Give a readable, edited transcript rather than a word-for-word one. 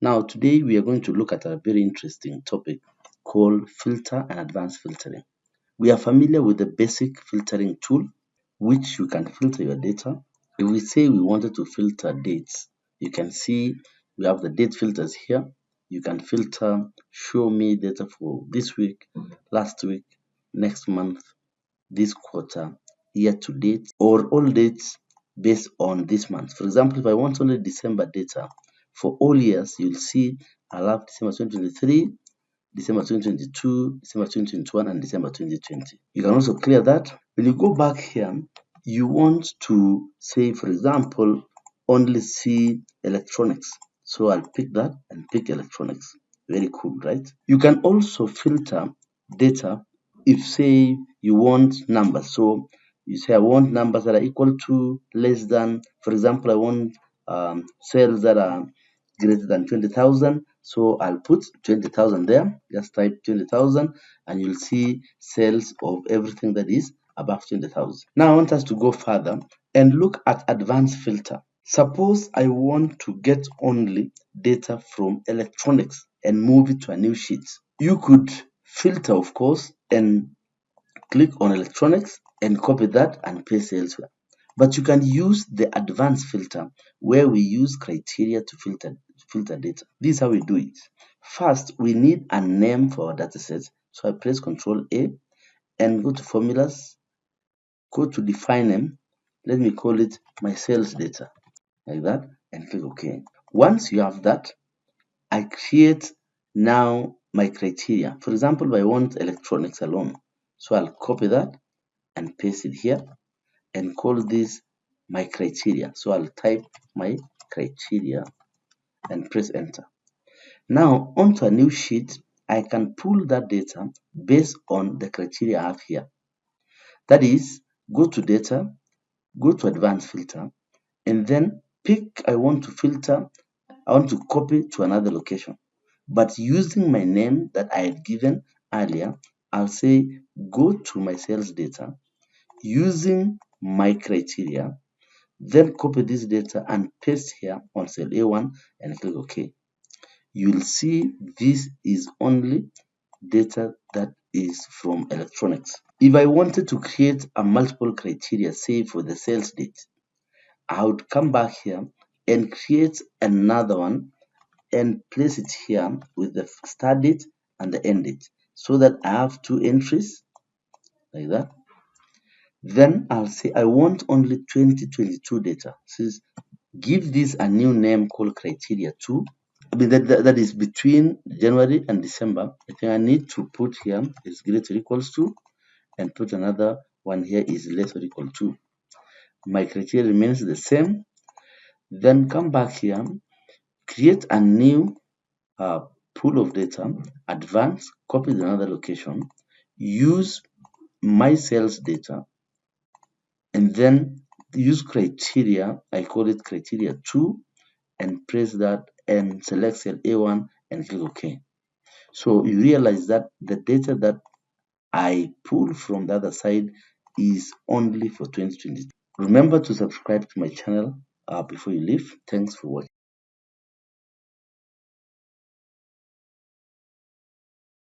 Now, today we are going to look at a very interesting topic called filter and advanced filtering. We are familiar with the basic filtering tool, which you can filter your data. If we say we wanted to filter dates, you can see we have the date filters here. You can filter, show me data for this week, last week, next month, this quarter, year to date, or all dates based on this month. For example, if I want only December data for all years, you'll see I'll have December 2023, December 2022, December 2021, and December 2020. You can also clear that. When you go back here, you want to say, for example, only see electronics. So I'll pick that and pick electronics. Very cool, right? You can also filter data if, say, you want numbers. So you say, I want numbers that are equal to, less than. For example, I want cells that are greater than 20,000. So I'll put 20,000 there. Just type 20,000 and you'll see cells of everything that is above 20,000. Now I want us to go further and look at advanced filter. Suppose I want to get only data from electronics and move it to a new sheet. You could filter, of course, and click on electronics and copy that and paste elsewhere. But you can use the advanced filter where we use criteria to filter data. This is how we do it. First, we need a name for our dataset. So I press Ctrl A and go to formulas, go to define name. Let me call it my sales data, like that, and click OK. Once you have that, I create now my criteria. For example, if I want electronics alone, so I'll copy that and paste it here and call this my criteria. So I'll type my criteria and press enter. Now onto a new sheet, I can pull that data based on the criteria I have here. That is, go to data, go to advanced filter, and then pick I want to filter, I want to copy to another location. But using my name that I had given earlier, I'll say go to my sales data using my criteria, then copy this data and paste here on cell A1 and click OK. You'll see this is only data that is from electronics. If I wanted to create a multiple criteria, say for the sales date, I would come back here and create another one and place it here with the start date and the end date so that I have two entries like that. Then I'll say I want only 2022 data. So give this a new name called criteria 2. I mean that is between January and December. I think I need to put here is greater or equals to and put another one here is less or equal to. My criteria remains the same. Then come back here, create a new pool of data, advance, copy to another location, use my sales data, and then use criteria, I call it criteria 2, and press that and select cell A1 and click OK. So you realize that the data that I pull from the other side is only for 2020. Remember to subscribe to my channel before you leave. Thanks for watching.